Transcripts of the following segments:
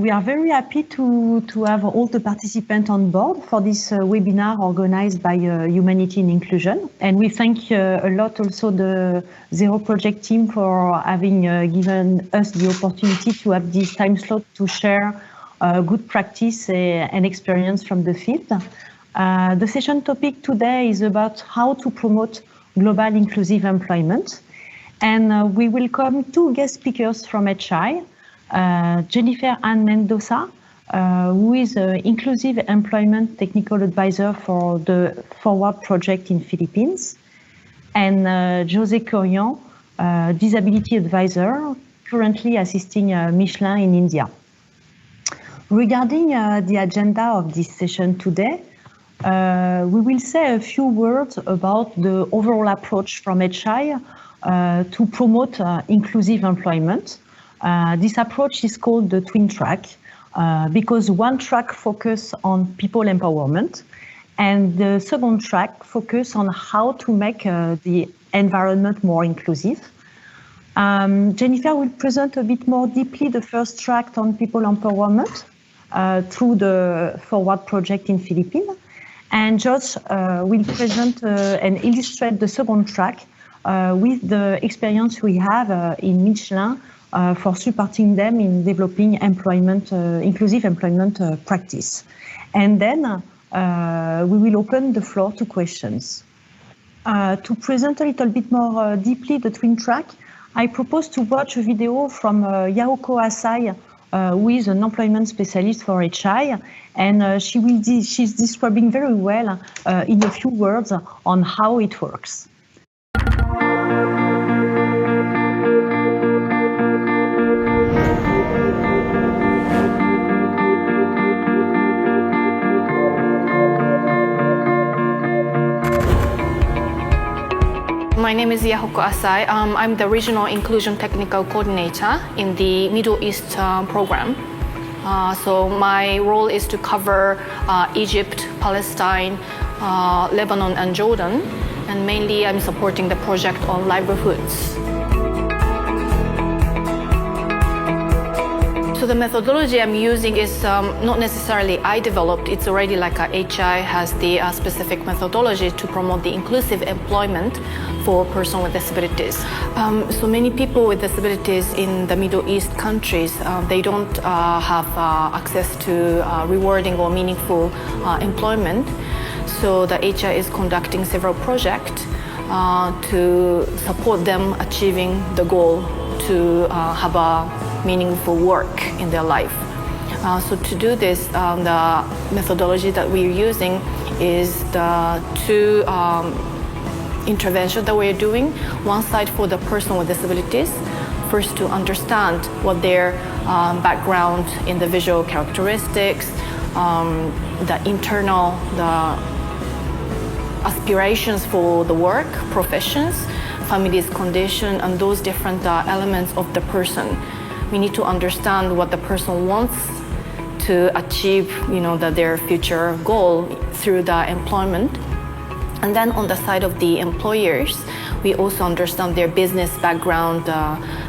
we are very happy to have all the participants on board for this webinar organized by Humanity in Inclusion. And we thank a lot also the Zero Project team for having given us the opportunity to have this time slot to share good practice and experience from the field. The session topic today is about how to promote global inclusive employment. And we welcome two guest speakers from HI. Jennifer Anne Mendoza, who is an inclusive employment technical advisor for the Forward project in Philippines, and Jose Kurian, disability advisor, currently assisting Michelin in India. Regarding the agenda of this session today, we will say a few words about the overall approach from HI to promote inclusive employment. This approach is called the twin track because one track focuses on people empowerment and the second track focuses on how to make the environment more inclusive. Jennifer will present a bit more deeply the first track on people empowerment through the Forward project in Philippines. And Josh will present and illustrate the second track with the experience we have in Michelin for supporting them in developing employment, inclusive employment practice. And then we will open the floor to questions. To present a little bit more deeply the twin track, I propose to watch a video from Yahoko Asai, who is an employment specialist for HI, and she's describing very well in a few words on how it works. My name is Yahoko Asai. I'm the Regional Inclusion Technical Coordinator in the Middle East program. So my role is to cover Egypt, Palestine, Lebanon, and Jordan. And mainly I'm supporting the project on livelihoods. So the methodology I'm using is not necessarily I developed. It's already like HI has the specific methodology to promote the inclusive employment for persons with disabilities. So many people with disabilities in the Middle East countries, they don't have access to rewarding or meaningful employment. So the HI is conducting several projects to support them achieving the goal to have a meaningful work in their life. So to do this, the methodology that we're using is the two interventions that we're doing. One side for the person with disabilities, first to understand what their background, individual characteristics, the internal, the aspirations for the work, professions, family's condition, and those different elements of the person. We need to understand what the person wants to achieve, their future goal through the employment. And then on the side of the employers, we also understand their business background,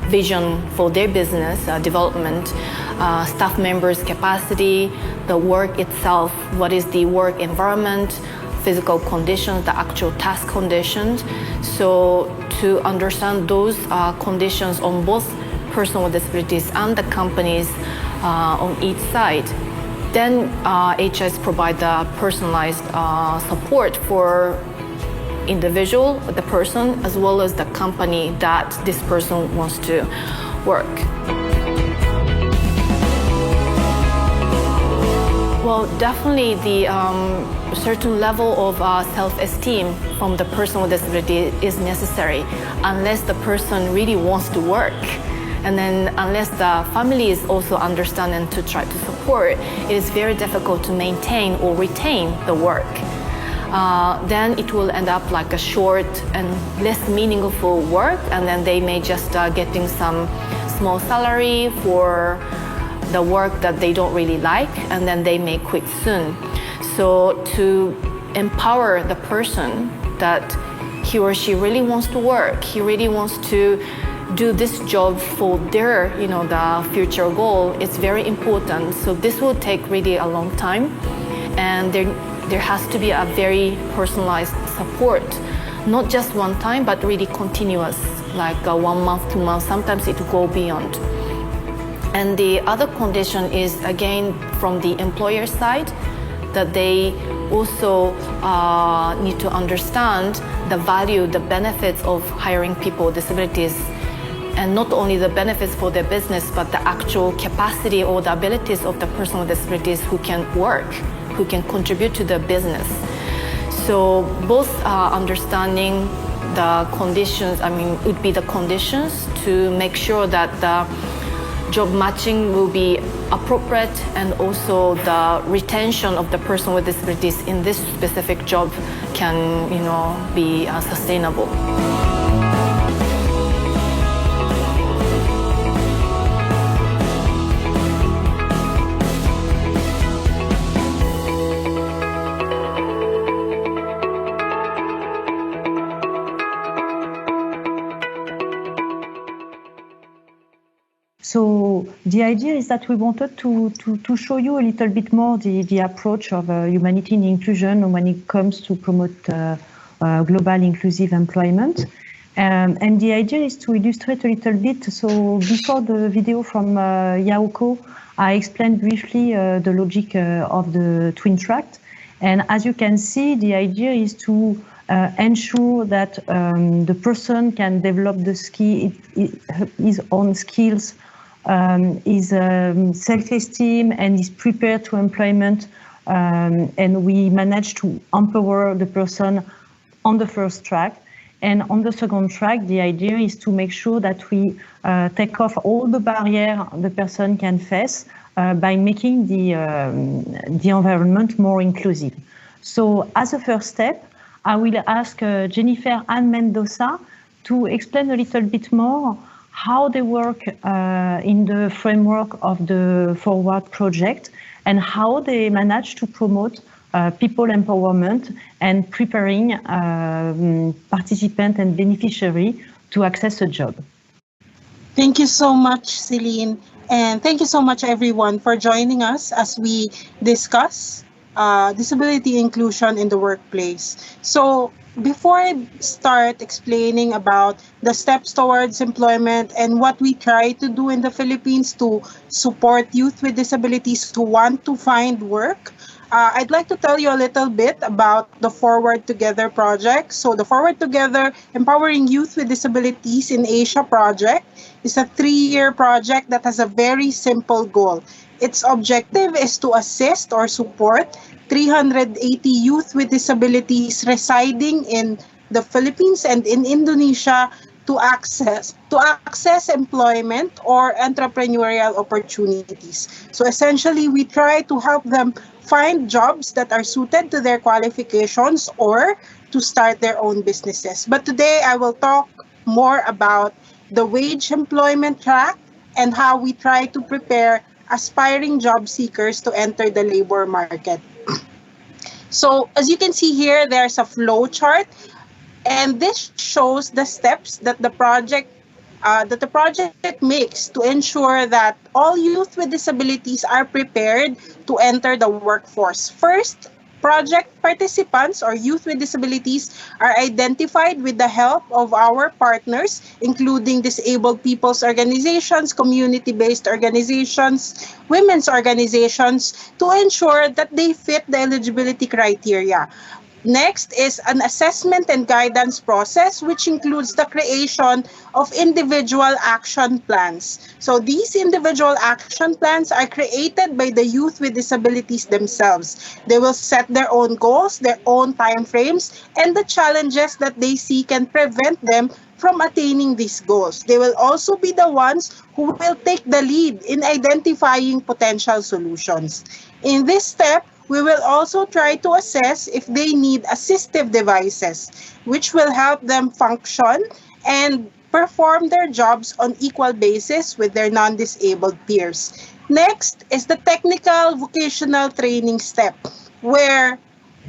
vision for their business development, staff members' capacity, the work itself, what is the work environment, physical conditions, the actual task conditions. So to understand those conditions on both person with disabilities and the companies on each side, then HIs provide the personalized support for individual, the person, as well as the company that this person wants to work. Well, definitely the certain level of self-esteem from the person with disability is necessary unless the person really wants to work. And then unless the family is also understanding to try to support, it is very difficult to maintain or retain the work. Then it will end up like a short and less meaningful work, and then they may just getting some small salary for the work that they don't really like, and then they may quit soon. So to empower the person that he or she really wants to work, he really wants to do this job for their, the future goal, it's very important. So this will take really a long time, and there has to be a very personalized support, not just one time, but really continuous, like 1 month, 2 months, sometimes it will go beyond. And the other condition is, again, from the employer side, that they also need to understand the value, the benefits of hiring people with disabilities, and not only the benefits for their business, but the actual capacity or the abilities of the person with disabilities who can work, who can contribute to the business. So both understanding the conditions, would be the conditions to make sure that the job matching will be appropriate, and also the retention of the person with disabilities in this specific job can, be sustainable. So the idea is that we wanted to show you a little bit more the approach of humanity and inclusion when it comes to promote global inclusive employment. And the idea is to illustrate a little bit. So before the video from Yaoko, I explained briefly the logic of the twin track. And as you can see, the idea is to ensure that the person can develop his own skills, is self-esteem, and is prepared to employment, and we manage to empower the person on the first track. And on the second track, the idea is to make sure that we take off all the barriers the person can face by making the environment more inclusive. So as a first step, I will ask Jennifer Anne Mendoza to explain a little bit more how they work in the framework of the Forward project, and how they manage to promote people empowerment and preparing participant and beneficiary to access a job. Thank you so much, Céline, and thank you so much everyone for joining us as we discuss disability inclusion in the workplace. So before I start explaining about the steps towards employment and what we try to do in the Philippines to support youth with disabilities who want to find work, I'd like to tell you a little bit about the Forward Together project. So the Forward Together Empowering Youth with Disabilities in Asia project is a 3-year project that has a very simple goal. Its objective is to assist or support 380 youth with disabilities residing in the Philippines and in Indonesia to access employment or entrepreneurial opportunities. So essentially, we try to help them find jobs that are suited to their qualifications or to start their own businesses. But today I will talk more about the wage employment track and how we try to prepare aspiring job seekers to enter the labor market. So as you can see here, there's a flow chart, and this shows the steps that the project makes to ensure that all youth with disabilities are prepared to enter the workforce. First, project participants or youth with disabilities are identified with the help of our partners, including disabled people's organizations, community-based organizations, women's organizations, to ensure that they fit the eligibility criteria. Next is an assessment and guidance process, which includes the creation of individual action plans. So these individual action plans are created by the youth with disabilities themselves. They will set their own goals, their own timeframes, and the challenges that they see can prevent them from attaining these goals. They will also be the ones who will take the lead in identifying potential solutions. In this step, we will also try to assess if they need assistive devices, which will help them function and perform their jobs on equal basis with their non-disabled peers. Next is the technical vocational training step, where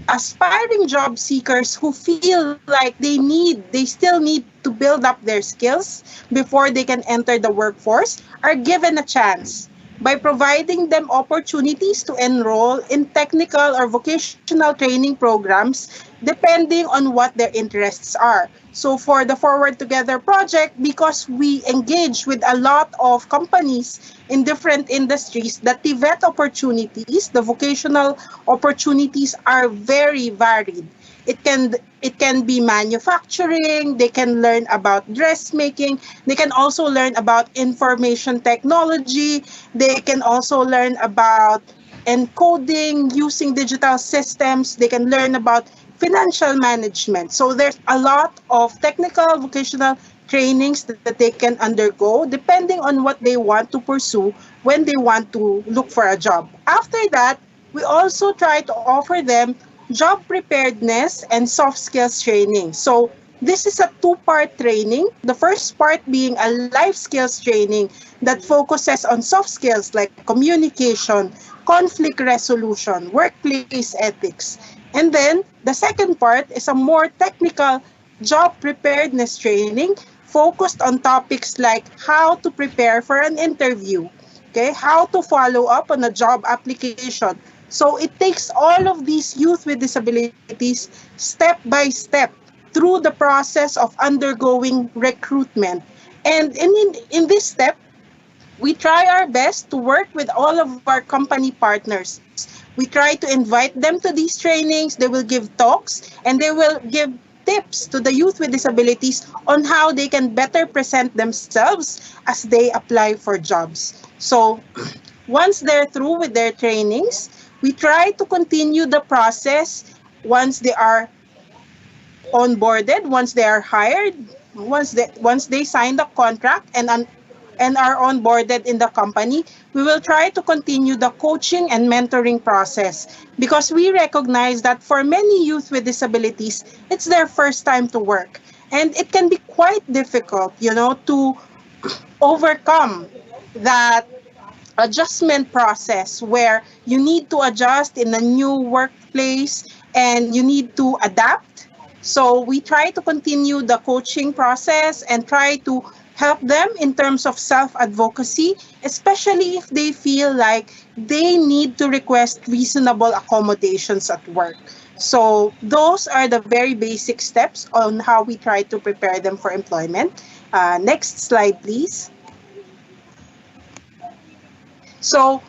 aspiring job seekers who feel like they still need to build up their skills before they can enter the workforce are given a chance by providing them opportunities to enroll in technical or vocational training programs depending on what their interests are. So for the Forward Together project, because we engage with a lot of companies in different industries, the TVET opportunities, the vocational opportunities are very varied. It can be manufacturing, they can learn about dressmaking, they can also learn about information technology, they can also learn about encoding using digital systems, they can learn about financial management. So there's a lot of technical vocational trainings that they can undergo depending on what they want to pursue when they want to look for a job. After that, we also try to offer them job preparedness and soft skills training. So this is a two-part training. The first part being a life skills training that focuses on soft skills like communication, conflict resolution, workplace ethics. And then the second part is a more technical job preparedness training focused on topics like how to prepare for an interview, okay, how to follow up on a job application. So it takes all of these youth with disabilities step by step through the process of undergoing recruitment. And in this step, we try our best to work with all of our company partners. We try to invite them to these trainings. They will give talks and they will give tips to the youth with disabilities on how they can better present themselves as they apply for jobs. So once they're through with their trainings, we try to continue the process once they are onboarded, once they are hired, once they sign the contract and are onboarded in the company. We will try to continue the coaching and mentoring process because we recognize that for many youth with disabilities, it's their first time to work. And it can be quite difficult, to overcome that adjustment process where you need to adjust in a new workplace and you need to adapt. So we try to continue the coaching process and try to help them in terms of self-advocacy, especially if they feel like they need to request reasonable accommodations at work. So those are the very basic steps on how we try to prepare them for employment. Next slide, please. So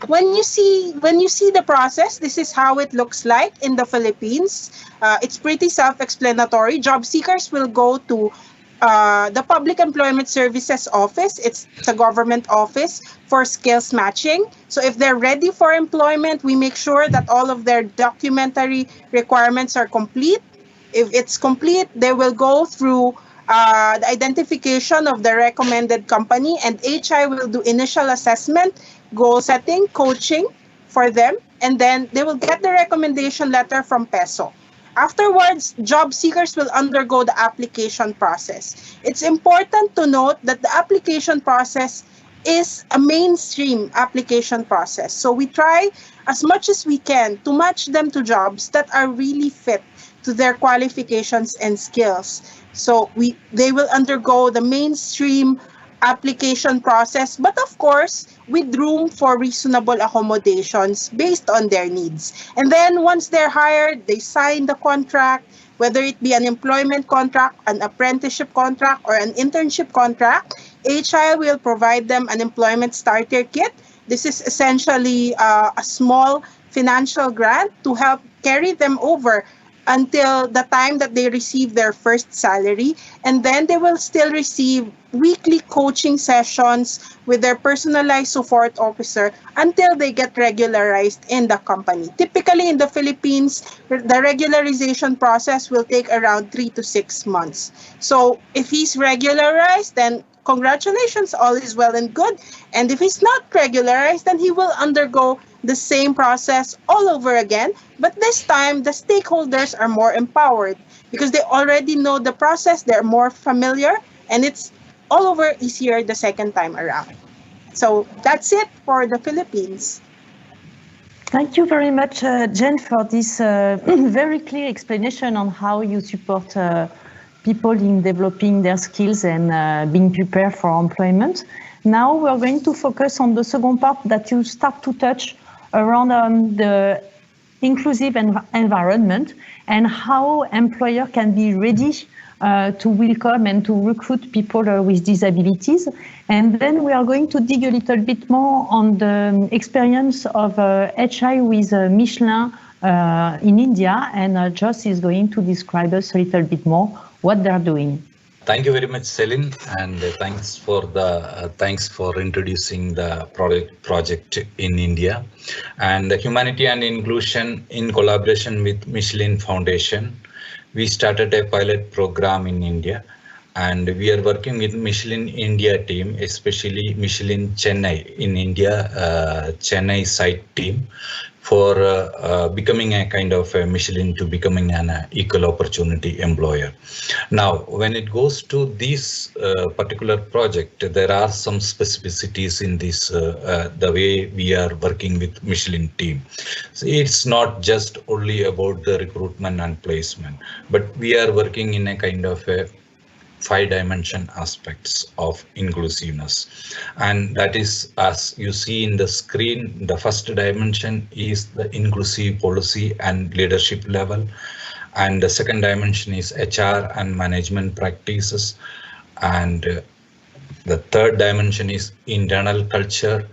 when you see the process, this is how it looks like in the Philippines. It's pretty self-explanatory. Job seekers will go to the Public Employment Services Office. It's a government office for skills matching. So if they're ready for employment, we make sure that all of their documentary requirements are complete. If it's complete, they will go through the identification of the recommended company, and HI will do initial assessment, goal setting, coaching for them, and then they will get the recommendation letter from PESO. Afterwards, job seekers will undergo the application process. It's important to note that the application process is a mainstream application process. So we try as much as we can to match them to jobs that are really fit to their qualifications and skills. So they will undergo the mainstream application process, but of course, with room for reasonable accommodations based on their needs. And then once they're hired, they sign the contract, whether it be an employment contract, an apprenticeship contract, or an internship contract. HI will provide them an employment starter kit. This is essentially a small financial grant to help carry them over until the time that they receive their first salary. And then they will still receive weekly coaching sessions with their personalized support officer until they get regularized in the company. Typically in the Philippines, the regularization process will take around 3 to 6 months. So if he's regularized, then congratulations, all is well and good. And if he's not regularized, then he will undergo the same process all over again. But this time, the stakeholders are more empowered because they already know the process, they're more familiar, and it's all over easier the second time around. So that's it for the Philippines. Thank you very much, Jen, for this very clear explanation on how you support people in developing their skills and being prepared for employment. Now we're going to focus on the second part that you start to touch around the inclusive environment and how employer can be ready to welcome and to recruit people with disabilities. And then we are going to dig a little bit more on the experience of HI with Michelin in India, and Joss is going to describe us a little bit more what they're doing. Thank you very much, Céline, and thanks for introducing the project in India, and the Humanity and Inclusion in collaboration with Michelin Foundation. We started a pilot program in India, and we are working with Michelin India team, especially Michelin Chennai in India, Chennai site team, for becoming a kind of a Michelin to becoming an equal opportunity employer. Now, when it goes to this particular project, there are some specificities in this, the way we are working with Michelin team. So it's not just only about the recruitment and placement, but we are working in a kind of a 5-dimension aspects of inclusiveness, and that is, as you see in the screen, the first dimension is the inclusive policy and leadership level, and the second dimension is HR and management practices, and the third dimension is internal culture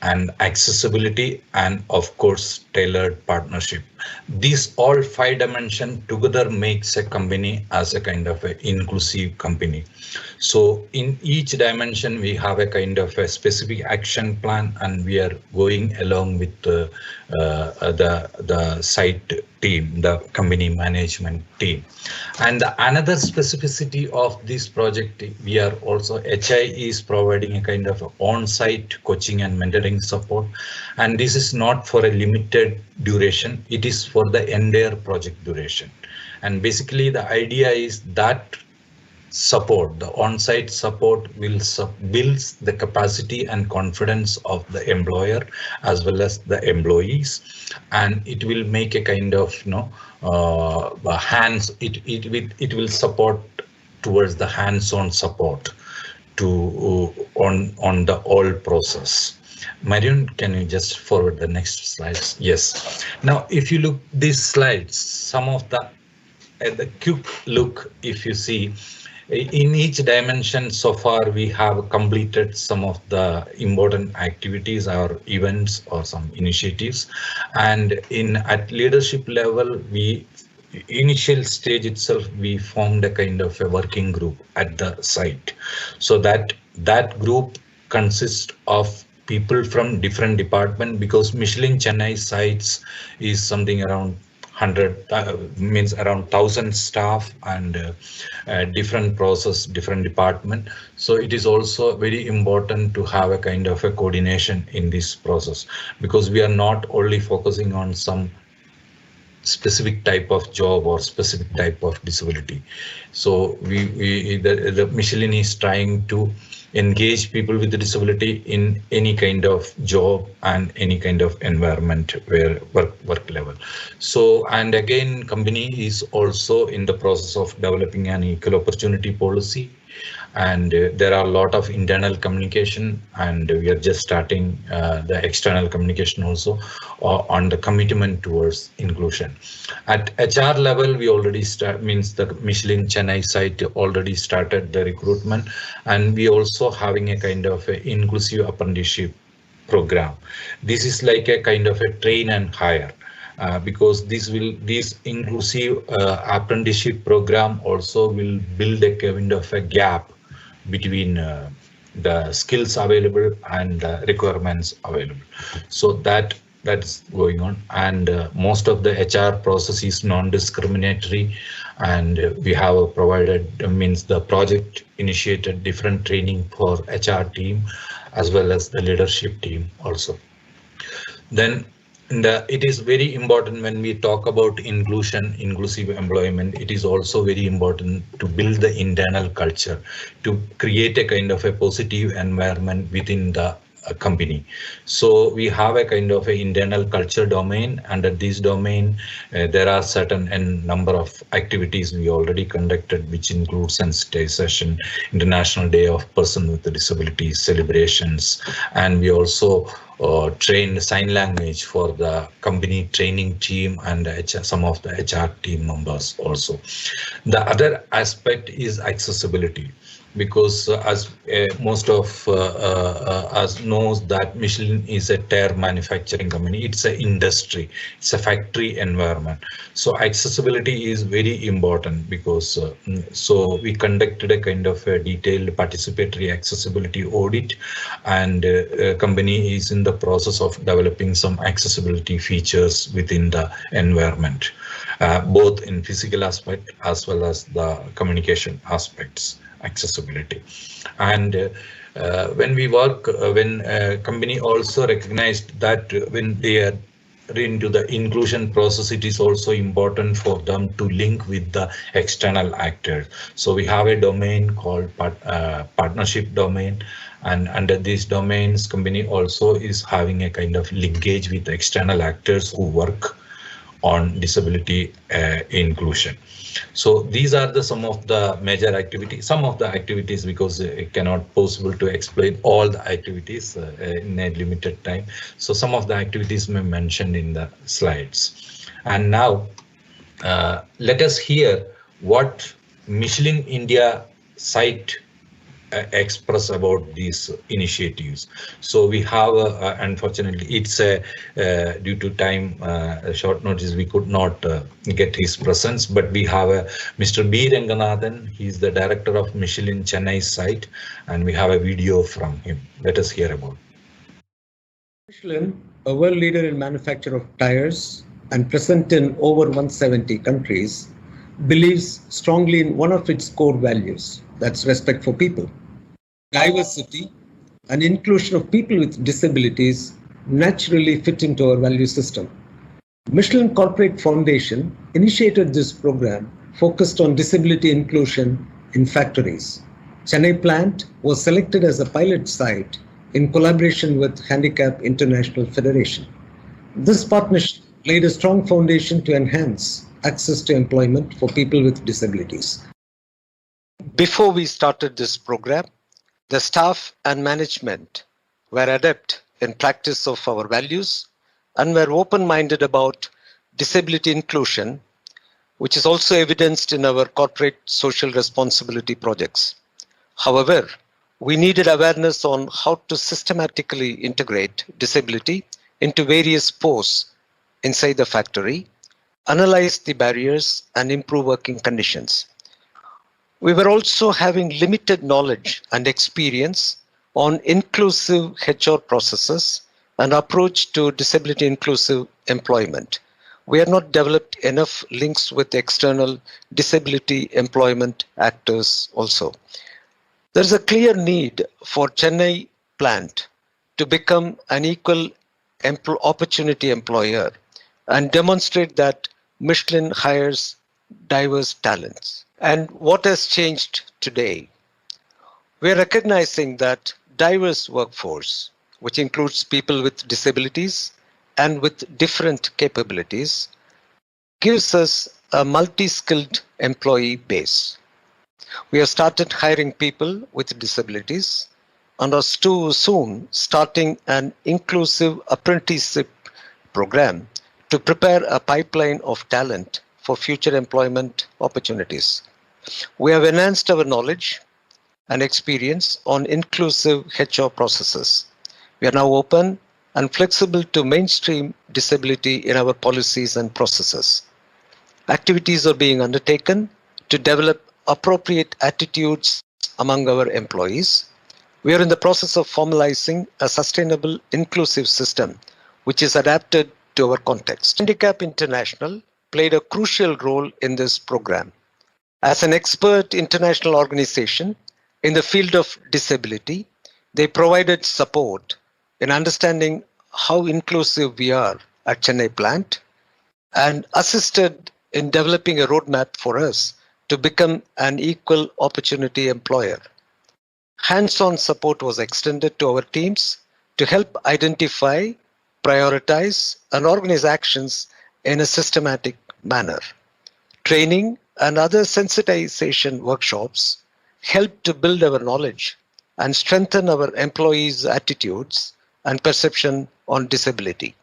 and accessibility, and of course tailored partnership. These all 5 dimensions together makes a company as a kind of an inclusive company. So in each dimension we have a kind of a specific action plan, and we are going along with the site team, the company management team. And another specificity of this project, we are also, HI is providing a kind of on-site coaching and mentoring support, and this is not for a limited duration, it is for the entire project duration. And basically the idea is that support, the on-site support will builds the capacity and confidence of the employer as well as the employees, and it will make a kind of it will support towards the hands-on support to on the whole process. Marion, can you just forward the next slides? Yes. Now, if you look these slides, some of the quick look, if you see, in each dimension so far we have completed some of the important activities or events or some initiatives, and at leadership level, we initial stage itself we formed a kind of a working group at the site, so that group consists of people from different departments, because Michelin Chennai sites is something around 100 means around 1,000 staff and different process, different department. So it is also very important to have a kind of a coordination in this process, because we are not only focusing on some specific type of job or specific type of disability. So the Michelin is trying to engage people with the disability in any kind of job and any kind of environment where work level. So, and again, company is also in the process of developing an equal opportunity policy, and there are a lot of internal communication, and we are just starting the external communication also on the commitment towards inclusion. At HR level, we already the Michelin Chennai site already started the recruitment, and we also having a kind of a inclusive apprenticeship program. This is like a kind of a train and hire. Because this inclusive apprenticeship program also will build a kind of a gap between the skills available and the requirements available. So that's going on, and most of the HR process is non-discriminatory, and we have provided the project initiated different training for HR team as well as the leadership team also. Then it is very important when we talk about inclusive employment. It is also very important to build the internal culture, to create a kind of a positive environment within the company. So we have a kind of an internal culture domain. Under this domain, there are certain number of activities we already conducted, which include sensitization, International Day of Person with Disabilities celebrations, and we also trained sign language for the company training team and some of the HR team members also. The other aspect is accessibility, because as most of us knows that Michelin is a tire manufacturing company. It's an industry, it's a factory environment. So accessibility is very important, because so we conducted a kind of a detailed participatory accessibility audit, and company is in the process of developing some accessibility features within the environment, both in physical aspect as well as the communication aspects. Accessibility. And when we work, when company also recognized that when they are into the inclusion process, it is also important for them to link with the external actors. So we have a domain called partnership domain, and under these domains, company also is having a kind of linkage with external actors who work on disability inclusion. So these are some of the major activities. Some of the activities, because it cannot possible to explain all the activities in a limited time. So some of the activities may mentioned in the slides. And now let us hear what Michelin India site express about these initiatives. So we have, unfortunately, it's due to time short notice, we could not get his presence, but we have Mr. B. Ranganathan. He's the director of Michelin Chennai site, and we have a video from him. Let us hear about it. Michelin, a world leader in manufacture of tires and present in over 170 countries, believes strongly in one of its core values, that's respect for people. Diversity and inclusion of people with disabilities naturally fit into our value system. Michelin Corporate Foundation initiated this program focused on disability inclusion in factories. Chennai plant was selected as a pilot site in collaboration with Handicap International Federation. This partnership laid a strong foundation to enhance access to employment for people with disabilities. Before we started this program, the staff and management were adept in practice of our values and were open-minded about disability inclusion, which is also evidenced in our corporate social responsibility projects. However, we needed awareness on how to systematically integrate disability into various posts inside the factory, analyze the barriers, and improve working conditions. We were also having limited knowledge and experience on inclusive HR processes and approach to disability inclusive employment. We had not developed enough links with external disability employment actors also. There is a clear need for Chennai plant to become an equal opportunity employer and demonstrate that Michelin hires diverse talents. And what has changed today? We are recognizing that diverse workforce, which includes people with disabilities and with different capabilities, gives us a multi-skilled employee base. We have started hiring people with disabilities and are soon starting an inclusive apprenticeship program to prepare a pipeline of talent for future employment opportunities. We have enhanced our knowledge and experience on inclusive HR processes. We are now open and flexible to mainstream disability in our policies and processes. Activities are being undertaken to develop appropriate attitudes among our employees. We are in the process of formalizing a sustainable, inclusive system which is adapted to our context. Handicap International played a crucial role in this program. As an expert international organization in the field of disability, they provided support in understanding how inclusive we are at Chennai plant and assisted in developing a roadmap for us to become an equal opportunity employer. Hands-on support was extended to our teams to help identify, prioritize, and organize actions in a systematic manner. Training and other sensitization workshops help to build our knowledge and strengthen our employees' attitudes and perception on disability.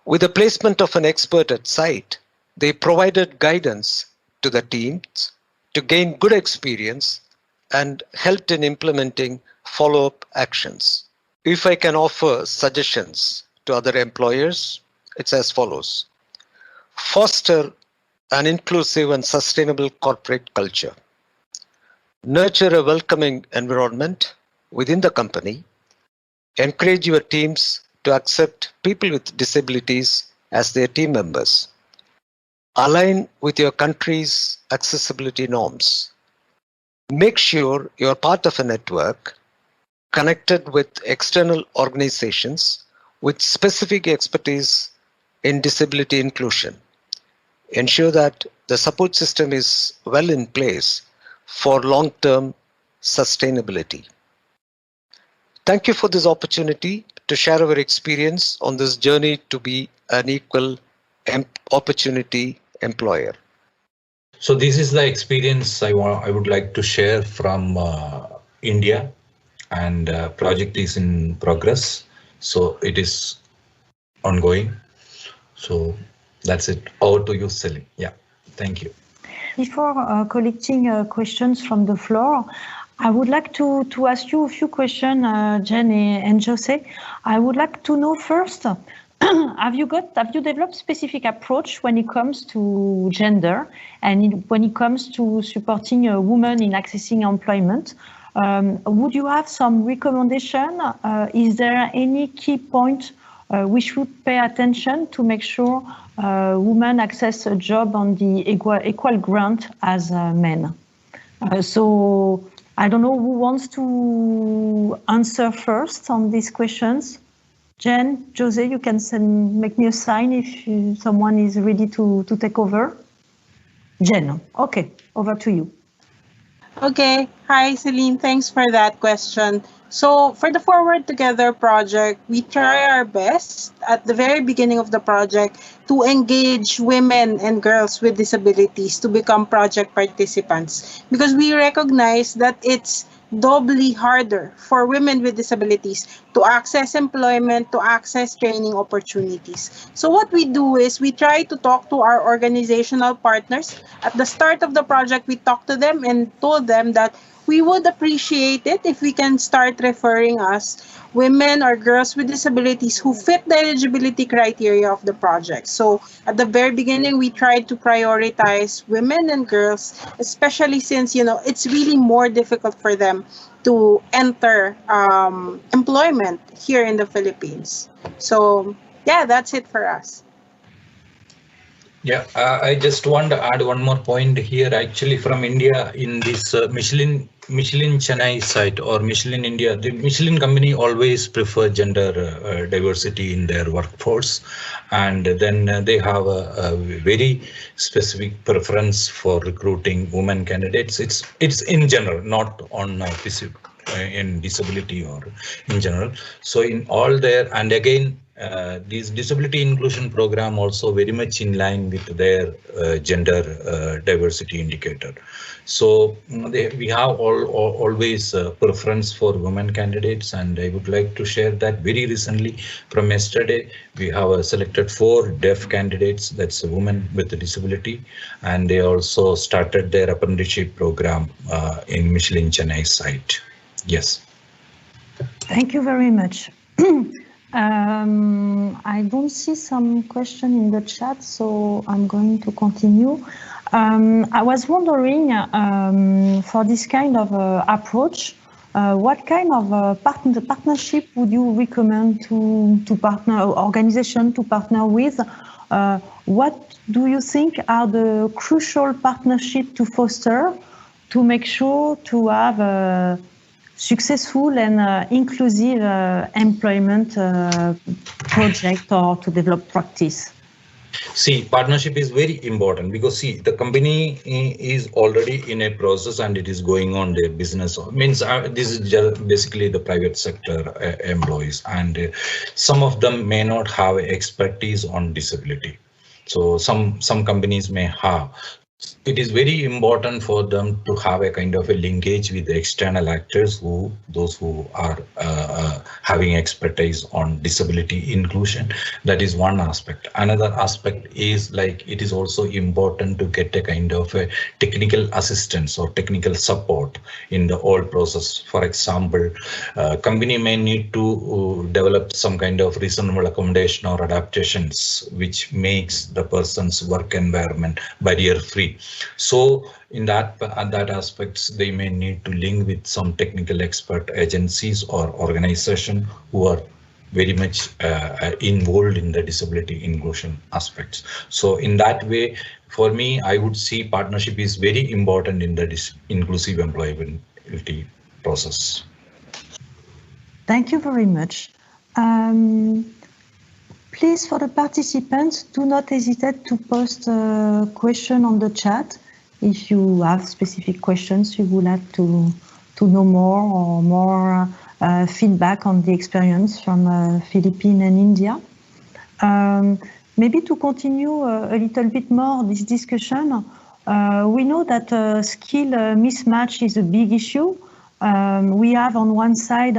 With the placement of an expert at site, they provided guidance to the teams to gain good experience and helped in implementing follow-up actions. If I can offer suggestions to other employers, it's as follows. Foster an inclusive and sustainable corporate culture. Nurture a welcoming environment within the company. Encourage your teams to accept people with disabilities as their team members. Align with your country's accessibility norms. Make sure you're part of a network connected with external organizations with specific expertise in disability inclusion. Ensure that the support system is well in place for long-term sustainability. Thank you for this opportunity to share our experience on this journey to be an equal opportunity employer. So this is the experience I would like to share from India, and project is in progress. So it is ongoing. So that's it. Over to you, Céline. Yeah, thank you. Before collecting questions from the floor, I would like to ask you a few questions, Jen and Jose. I would like to know first, have you developed specific approach when it comes to gender and when it comes to supporting a woman in accessing employment? Would you have some recommendation? Is there any key point we should pay attention to make sure women access a job on the equal ground as men? So I don't know who wants to answer first on these questions. Jen, Jose, you can make me a sign if someone is ready to take over. Jen, okay, over to you. Okay. Hi, Céline. Thanks for that question. So for the Forward Together project, we try our best at the very beginning of the project to engage women and girls with disabilities to become project participants, because we recognize that it's doubly harder for women with disabilities to access employment, to access training opportunities. So what we do is we try to talk to our organizational partners. At the start of the project, we talked to them and told them that we would appreciate it if we can start referring us women or girls with disabilities who fit the eligibility criteria of the project. So at the very beginning, we tried to prioritize women and girls, especially since, it's really more difficult for them to enter employment here in the Philippines. So yeah, that's it for us. Yeah, I just want to add one more point here. Actually, from India, in this Michelin Chennai site or Michelin India, the Michelin company always prefer gender diversity in their workforce, and then they have a very specific preference for recruiting women candidates. It's in general, not on in disability or in general. So in all there, and again, this disability inclusion program also very much in line with their gender diversity indicator. So we have always preference for women candidates, and I would like to share that very recently from yesterday we have selected 4 deaf candidates, that's a woman with a disability, and they also started their apprenticeship program in Michelin Chennai site. Yes. Thank you very much. I don't see some question in the chat, so I'm going to continue. I was wondering, for this kind of approach, what kind of partnership would you recommend to partner, organization to partner with? What do you think are the crucial partnership to foster to make sure to have a successful and inclusive employment project or to develop practice? See, partnership is very important because see, the company is already in a process and it is going on their business. Means this is just basically the private sector employees, and some of them may not have expertise on disability. So some companies may have. It is very important for them to have a kind of a linkage with the external actors, those who are having expertise on disability inclusion. That is one aspect. Another aspect is like it is also important to get a kind of a technical assistance or technical support in the whole process. For example, company may need to develop some kind of reasonable accommodation or adaptations which makes the person's work environment barrier free. So in that aspects, they may need to link with some technical expert agencies or organization who are very much involved in the disability inclusion aspects. So in that way, for me, I would see partnership is very important in the inclusive employability process. Thank you very much. Please, for the participants, do not hesitate to post a question on the chat if you have specific questions you would like to know more or more feedback on the experience from Philippines and India. Maybe to continue a little bit more this discussion, we know that skill mismatch is a big issue. We have on one side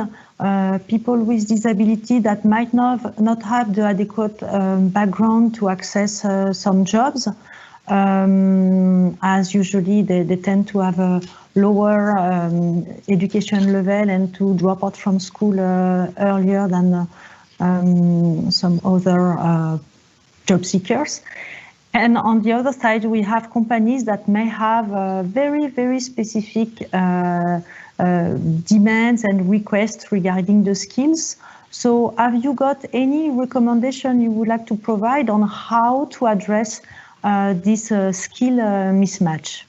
people with disability that might not have the adequate background to access some jobs, as usually they tend to have a lower education level and to drop out from school earlier than some other job seekers. And on the other side, we have companies that may have very, very specific demands and requests regarding the skills. So have you got any recommendation you would like to provide on how to address this skill mismatch?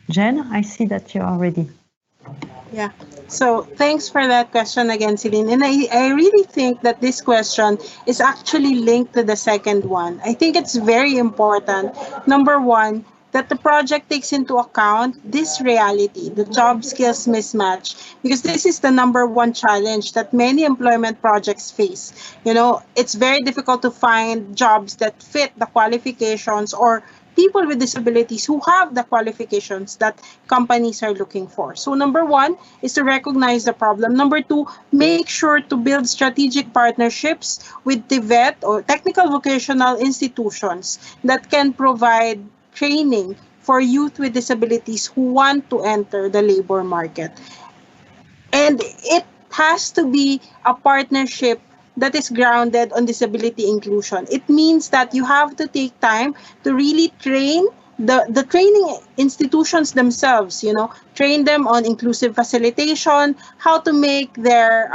Jen, I see that you are ready. Yeah, so thanks for that question again, Céline. And I really think that this question is actually linked to the second one. I think it's very important, number one, that the project takes into account this reality, the job skills mismatch, because this is the number one challenge that many employment projects face. You know, it's very difficult to find jobs that fit the qualifications or people with disabilities who have the qualifications that companies are looking for. So number one is to recognize the problem. Number two, make sure to build strategic partnerships with TVET or technical vocational institutions that can provide training for youth with disabilities who want to enter the labor market. And it has to be a partnership that is grounded on disability inclusion. It means that you have to take time to really train the training institutions themselves, you know, train them on inclusive facilitation, how to make their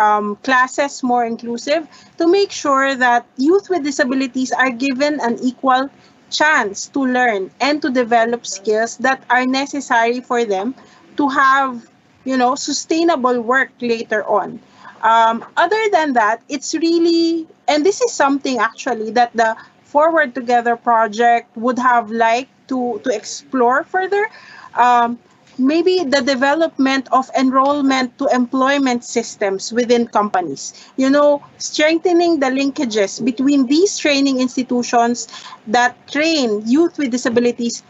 classes more inclusive, to make sure that youth with disabilities are given an equal chance to learn and to develop skills that are necessary for them to have, you know, sustainable work later on. Other than that, it's really, and this is something actually that the Forward Together project would have liked to explore further. Maybe the development of enrollment to employment systems within companies. You know, strengthening the linkages between these training institutions that train youth with disabilities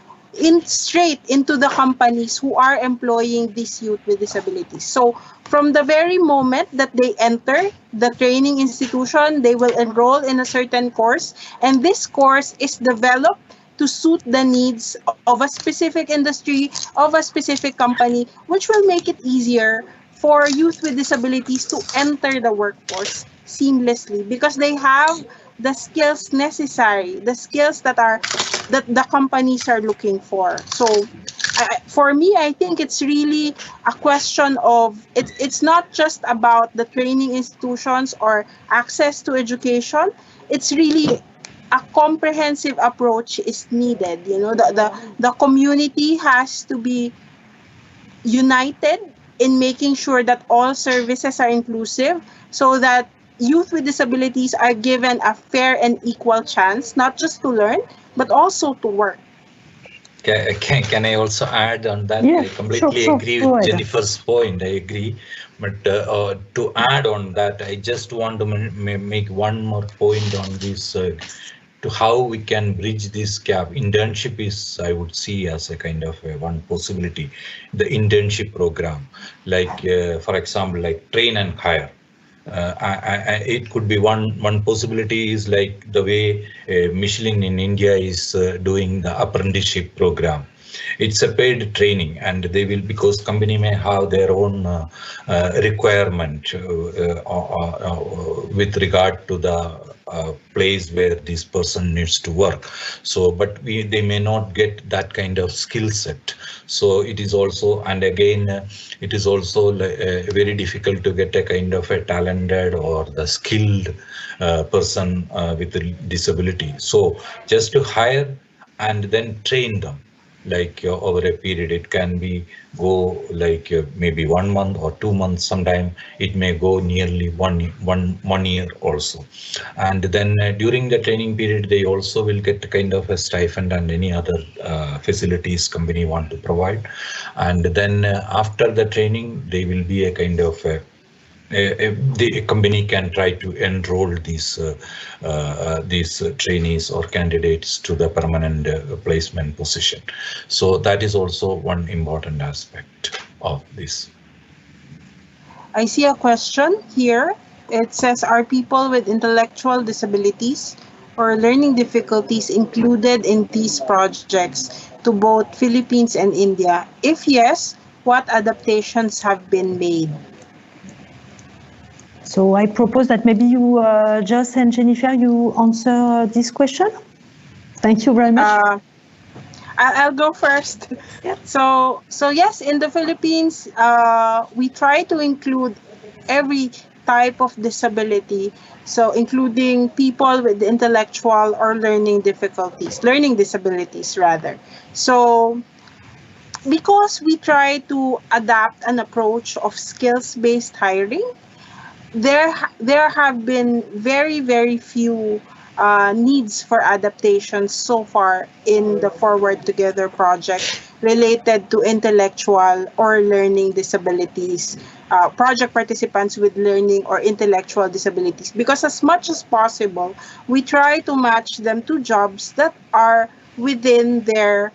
straight into the companies who are employing these youth with disabilities. So from the very moment that they enter the training institution, they will enroll in a certain course, and this course is developed to suit the needs of a specific industry, of a specific company, which will make it easier for youth with disabilities to enter the workforce seamlessly because they have the skills necessary, the skills that the companies are looking for. So for me, I think it's really a question of, it's not just about the training institutions or access to education. It's really a comprehensive approach is needed. You know, the community has to be united in making sure that all services are inclusive so that youth with disabilities are given a fair and equal chance, not just to learn, but also to work. Can I also add on that? Yeah, I completely agree with Jennifer's point. I agree. But to add on that, I just want to make one more point on this, to how we can bridge this gap. Internship is, I would see, as a kind of one possibility. The internship program, like, for example, like train and hire. It could be one possibility is like the way Michelin in India is doing the apprenticeship program. It's a paid training, and they will, because company may have their own requirement with regard to the place where this person needs to work. So, but they may not get that kind of skill set. So it is also, and again, it is also very difficult to get a kind of a talented or the skilled person with a disability. So just to hire and then train them, like over a period, it can be go like maybe 1 month or 2 months. Sometime it may go nearly one year also. And then during the training period, they also will get kind of a stipend and any other facilities company want to provide. And then after the training, they will be a kind of the company can try to enroll these trainees or candidates to the permanent placement position. So that is also one important aspect of this. I see a question here. It says, are people with intellectual disabilities or learning difficulties included in these projects to both Philippines and India? If yes, what adaptations have been made? So I propose that maybe you, Joss and Jennifer, you answer this question. Thank you very much. I'll go first. Yeah. So yes, in the Philippines, we try to include every type of disability. So including people with intellectual or learning disabilities rather. So because we try to adapt an approach of skills-based hiring, there have been very, very few needs for adaptations so far in the Forward Together project related to intellectual or learning disabilities, project participants with learning or intellectual disabilities. Because as much as possible, we try to match them to jobs that are within their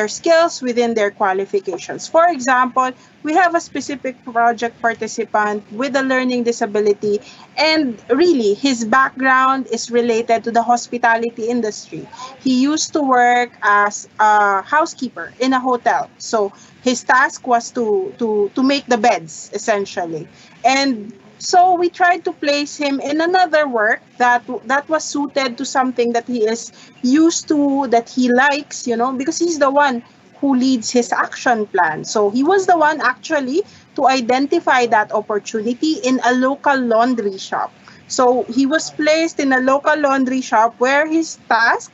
skills, within their qualifications. For example, we have a specific project participant with a learning disability, and really his background is related to the hospitality industry. He used to work as a housekeeper in a hotel. So his task was to make the beds, essentially. And so we tried to place him in another work that was suited to something that he is used to, that he likes, because he's the one who leads his action plan. So he was the one actually to identify that opportunity in a local laundry shop. So he was placed in a local laundry shop where his task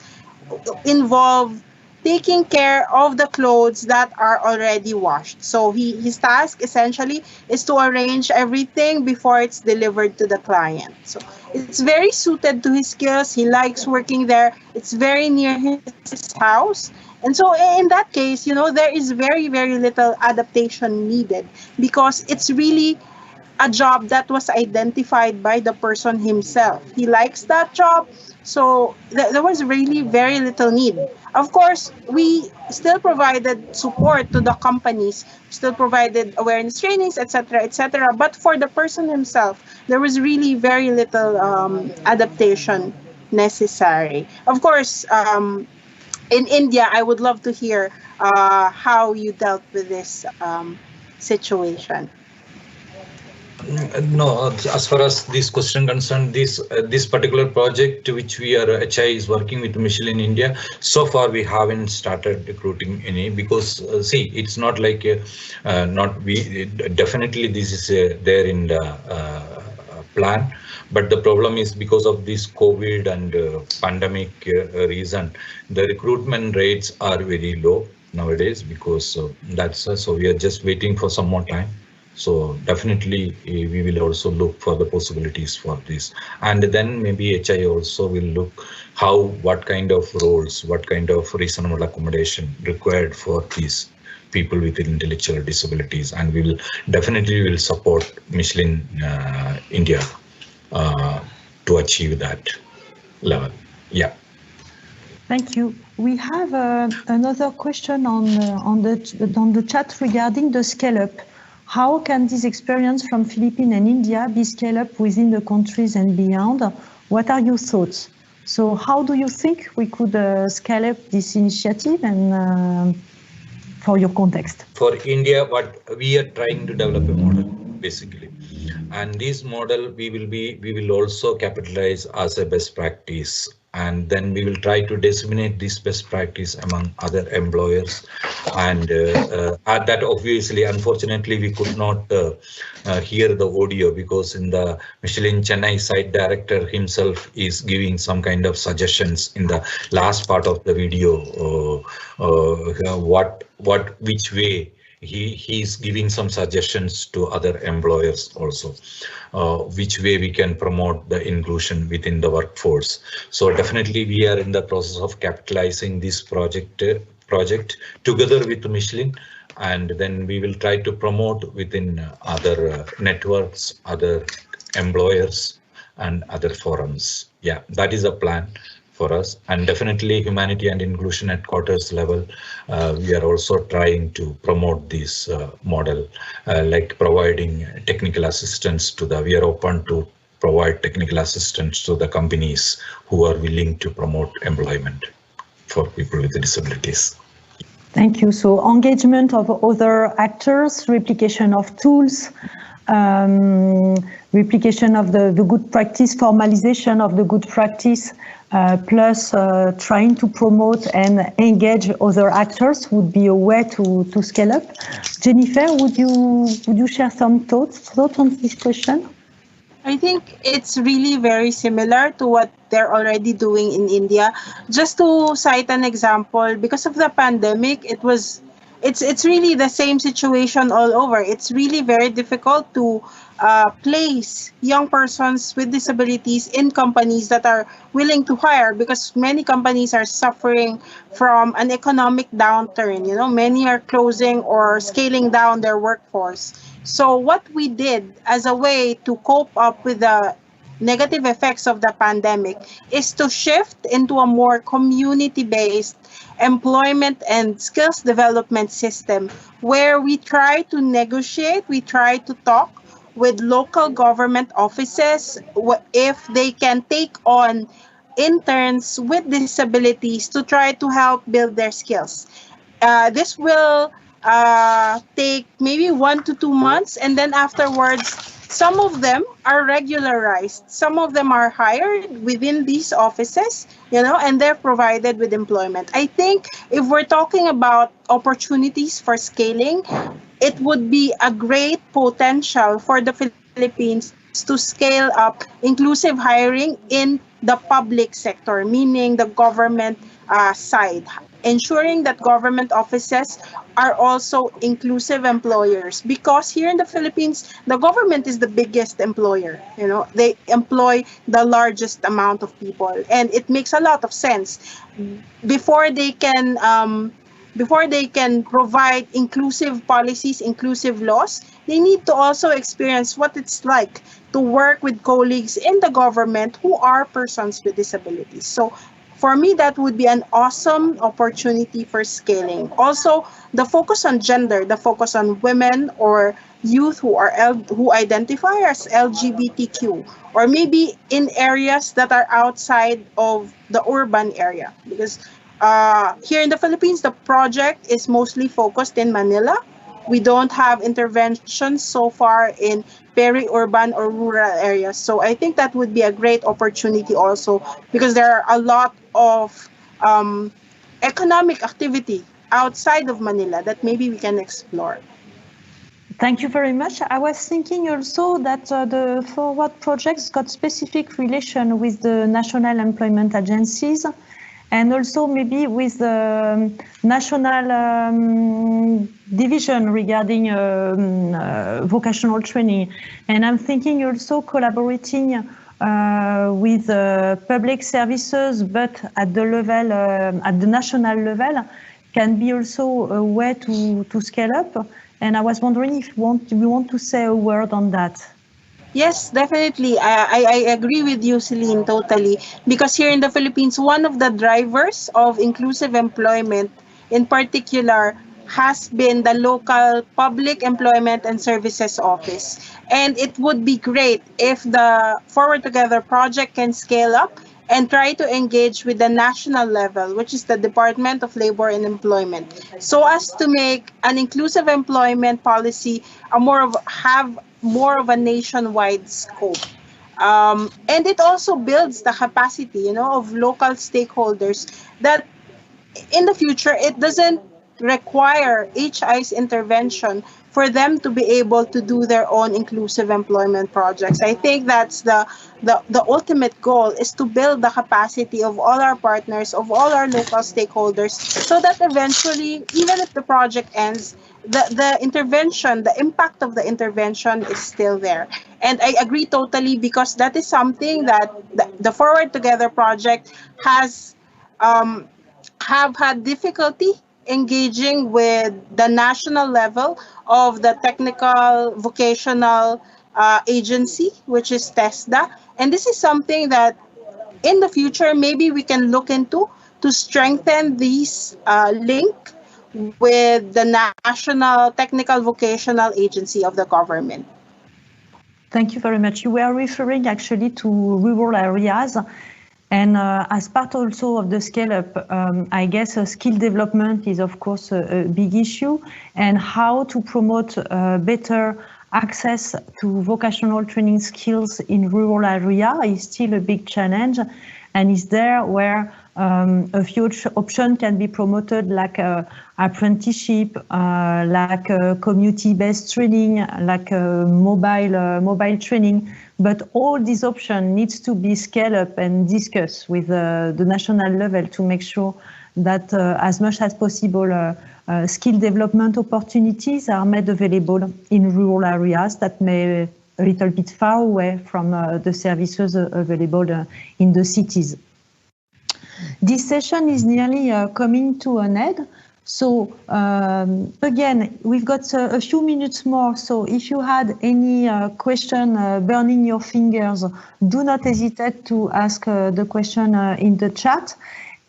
involved taking care of the clothes that are already washed. So his task essentially is to arrange everything before it's delivered to the client. So it's very suited to his skills. He likes working there. It's very near his house. And so in that case, there is very, very little adaptation needed because it's really a job that was identified by the person himself. He likes that job. So there was really very little need. Of course, we still provided support to the companies, still provided awareness trainings, etc., etc. But for the person himself, there was really very little adaptation necessary. Of course, in India, I would love to hear how you dealt with this situation. No, as far as this question concerned, this particular project which HI is working with Michelin India, so far we haven't started recruiting any, because see, it's not like definitely this is there in the plan, but the problem is because of this COVID and pandemic reason, the recruitment rates are very low nowadays, because so we are just waiting for some more time. So definitely we will also look for the possibilities for this, and then maybe HI also will look what kind of roles, what kind of reasonable accommodation required for these people with intellectual disabilities, and we will definitely support Michelin India to achieve that level. Yeah. Thank you. We have another question on the chat regarding the scale-up. How can this experience from Philippines and India be scaled up within the countries and beyond? What are your thoughts? So how do you think we could scale up this initiative, and for your context? For India, what we are trying to develop a model, basically. And this model we will also capitalize as a best practice, and then we will try to disseminate this best practice among other employers. And that obviously, unfortunately, we could not hear the audio, because in the Michelin Chennai site, director himself is giving some kind of suggestions in the last part of the video, which way he's giving some suggestions to other employers also, which way we can promote the inclusion within the workforce. So definitely we are in the process of capitalizing this project together with Michelin, and then we will try to promote within other networks, other employers, and other forums. Yeah, that is a plan for us. And definitely humanity and inclusion headquarters level, we are also trying to promote this model, like providing technical assistance we are open to provide technical assistance to the companies who are willing to promote employment for people with disabilities. Thank you. So engagement of other actors, replication of tools, replication of the good practice, formalization of the good practice, plus trying to promote and engage other actors would be a way to scale up. Jennifer, would you share some thoughts on this question? I think it's really very similar to what they're already doing in India. Just to cite an example, because of the pandemic, it's really the same situation all over. It's really very difficult to place young persons with disabilities in companies that are willing to hire, because many companies are suffering from an economic downturn. You know, many are closing or scaling down their workforce. So what we did as a way to cope up with the negative effects of the pandemic is to shift into a more community-based employment and skills development system, where we try to negotiate, we try to talk with local government offices if they can take on interns with disabilities to try to help build their skills. This will take maybe 1 to 2 months, and then afterwards, some of them are regularized, some of them are hired within these offices, and they're provided with employment. I think if we're talking about opportunities for scaling, it would be a great potential for the Philippines to scale up inclusive hiring in the public sector, meaning the government side, ensuring that government offices are also inclusive employers, because here in the Philippines, the government is the biggest employer. They employ the largest amount of people, and it makes a lot of sense. Before they can provide inclusive policies, inclusive laws, they need to also experience what it's like to work with colleagues in the government who are persons with disabilities. So for me, that would be an awesome opportunity for scaling. Also, the focus on gender, the focus on women or youth who identify as LGBTQ, or maybe in areas that are outside of the urban area. Because here in the Philippines, the project is mostly focused in Manila. We don't have interventions so far in peri-urban or rural areas. So I think that would be a great opportunity also, because there are a lot of economic activity outside of Manila that maybe we can explore. Thank you very much. I was thinking also that the forward projects got specific relation with the national employment agencies, and also maybe with the national division regarding vocational training. And I'm thinking also collaborating with public services, but at the level, at the national level, can be also a way to scale up. And I was wondering if you want to say a word on that. Yes, definitely. I agree with you, Céline, totally. Because here in the Philippines, one of the drivers of inclusive employment in particular has been the local public employment and services office. And it would be great if the Forward Together project can scale up and try to engage with the national level, which is the Department of Labor and Employment, so as to make an inclusive employment policy have more of a nationwide scope. And it also builds the capacity, of local stakeholders that in the future it doesn't require HI's intervention for them to be able to do their own inclusive employment projects. I think that's the ultimate goal, is to build the capacity of all our partners, of all our local stakeholders, so that eventually, even if the project ends, the intervention, the impact of the intervention is still there. And I agree totally, because that is something that the Forward Together project has have had difficulty engaging with the national level of the technical vocational agency, which is TESDA. And this is something that in the future maybe we can look into to strengthen these link with the National Technical Vocational Agency of the government. Thank you very much. You were referring actually to rural areas. And as part also of the scale-up, I guess skill development is, of course, a big issue, and how to promote better access to vocational training skills in rural area is still a big challenge, and is there where a few options can be promoted, like apprenticeship, like community-based training, like mobile training. But all these options needs to be scaled up and discussed with the national level to make sure that as much as possible skill development opportunities are made available in rural areas that may a little bit far away from the services available in the cities. This session is nearly coming to an end. So again, we've got a few minutes more. So if you had any question burning your fingers, do not hesitate to ask the question in the chat.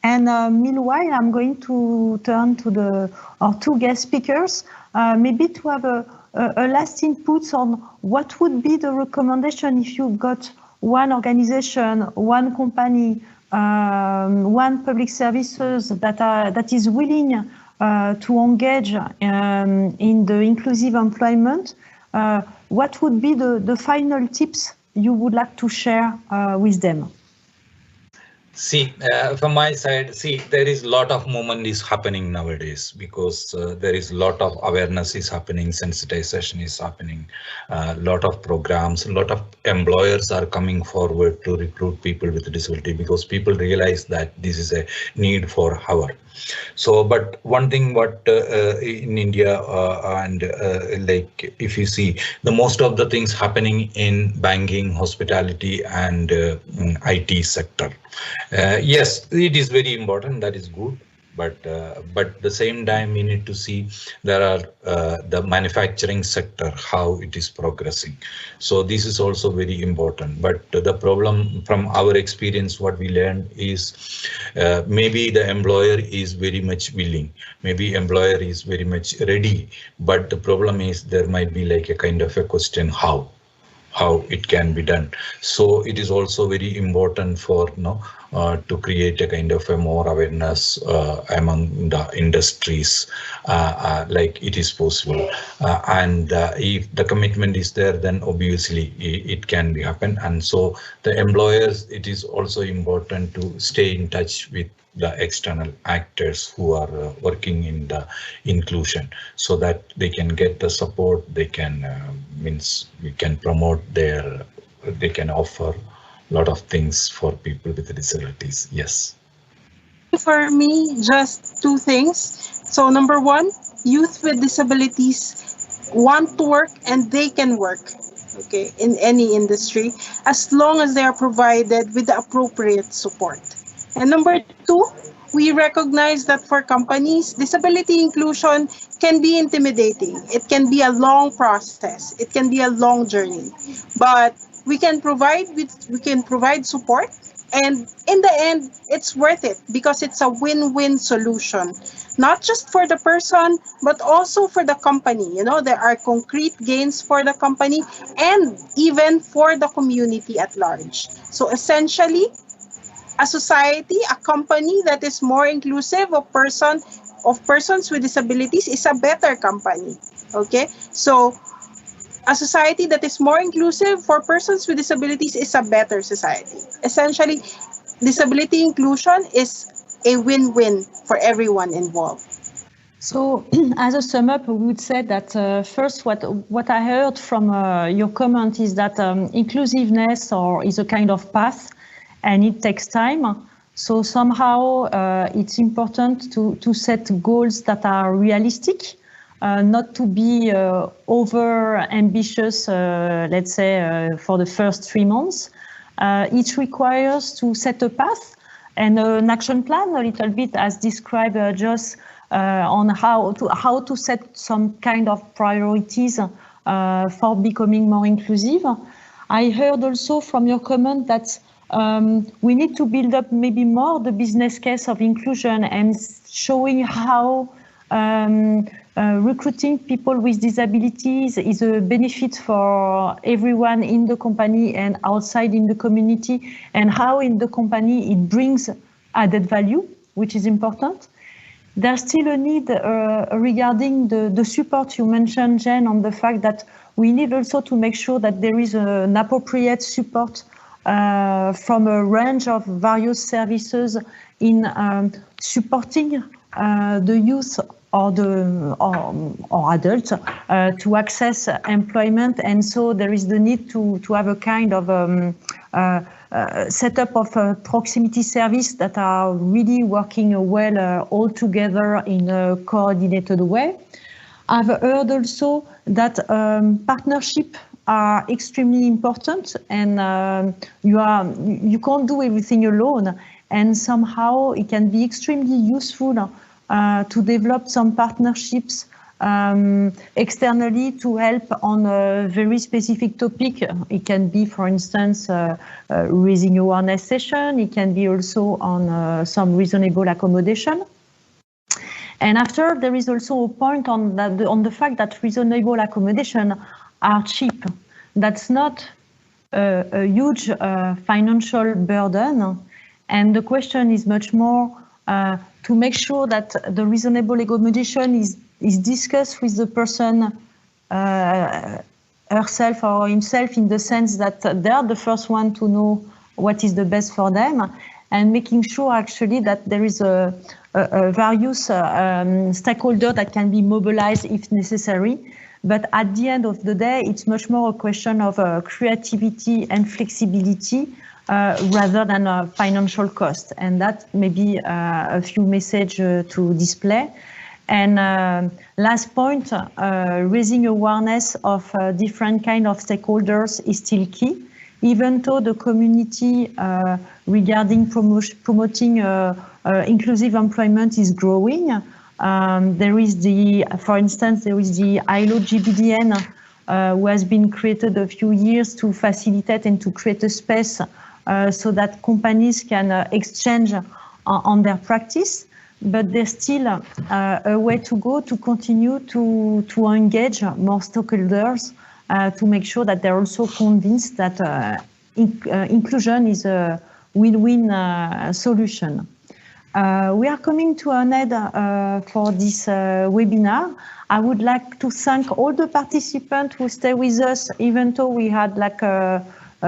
And meanwhile, I'm going to turn to our two guest speakers, maybe to have a last input on what would be the recommendation if you've got one organization, one company, one public services that is willing to engage in the inclusive employment. What would be the final tips you would like to share with them? See, from my side, there is a lot of movement is happening nowadays, because there is a lot of awareness is happening, sensitization is happening, a lot of programs, a lot of employers are coming forward to recruit people with disability, because people realize that this is a need for our. So, but one thing what in India and like if you see the most of the things happening in banking, hospitality and IT sector. Yes, it is very important. That is good. But the same time we need to see there are the manufacturing sector, how it is progressing. So this is also very important. But the problem from our experience, what we learned is maybe the employer is very much willing, maybe employer is very much ready, but the problem is there might be like a kind of a question how it can be done. So it is also very important for to create a kind of a more awareness among the industries, like it is possible. And if the commitment is there, then obviously it can be happen. And so the employers, it is also important to stay in touch with the external actors who are working in the inclusion, so that they can get the support, they can we can promote they can offer a lot of things for people with disabilities. Yes. For me, just two things. So number one, youth with disabilities want to work and they can work, okay, in any industry as long as they are provided with the appropriate support. And number two, we recognize that for companies, disability inclusion can be intimidating. It can be a long process. It can be a long journey. But we can provide support, and in the end it's worth it because it's a win-win solution, not just for the person but also for the company. You know, there are concrete gains for the company and even for the community at large. So essentially, a society, a company that is more inclusive of persons with disabilities is a better company. Okay, so a society that is more inclusive for persons with disabilities is a better society. Essentially, disability inclusion is a win-win for everyone involved. So, as a sum up, we would say that first, what I heard from your comment is that inclusiveness is a kind of path, and it takes time. So somehow it's important to set goals that are realistic, not to be over ambitious, let's say, for the first 3 months. It requires to set a path and an action plan, a little bit as described just on how to set some kind of priorities for becoming more inclusive. I heard also from your comment that we need to build up maybe more the business case of inclusion and showing how recruiting people with disabilities is a benefit for everyone in the company and outside in the community, and how in the company it brings added value, which is important. There's still a need regarding the support you mentioned, Jen, on the fact that we need also to make sure that there is an appropriate support from a range of various services in supporting the youth or adults to access employment. And so there is the need to have a kind of setup of proximity service that are really working well all together in a coordinated way. I've heard also that partnership are extremely important, and you can't do everything alone, and somehow it can be extremely useful to develop some partnerships externally to help on a very specific topic. It can be, for instance, raising awareness session. It can be also on some reasonable accommodation. And after, there is also a point on the fact that reasonable accommodation are cheap. That's not a huge financial burden. And the question is much more to make sure that the reasonable accommodation is discussed with the person herself or himself, in the sense that they are the first one to know what is the best for them, and making sure actually that there is a various stakeholder that can be mobilized if necessary. But at the end of the day, it's much more a question of creativity and flexibility rather than a financial cost. And that may be a few messages to display. And last point, raising awareness of different kind of stakeholders is still key. Even though the community regarding promoting inclusive employment is growing, there is for instance, there is the ILO GBDN who has been created a few years to facilitate and to create a space so that companies can exchange on their practice. But there's still a way to go to continue to engage more stakeholders to make sure that they're also convinced that inclusion is a win-win solution. We are coming to an end for this webinar. I would like to thank all the participants who stay with us, even though we had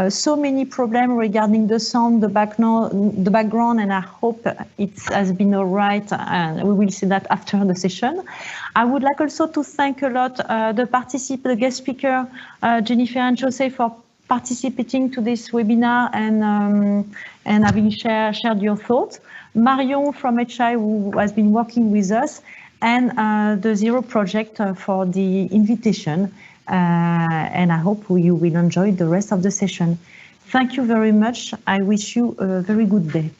so many problems regarding the sound, the background, and I hope it has been all right, and we will see that after the session. I would like also to thank a lot the guest speaker, Jennifer and Jose, for participating to this webinar and having shared your thoughts. Marion from HI, who has been working with us, and the Zero Project for the invitation. And I hope you will enjoy the rest of the session. Thank you very much. I wish you a very good day.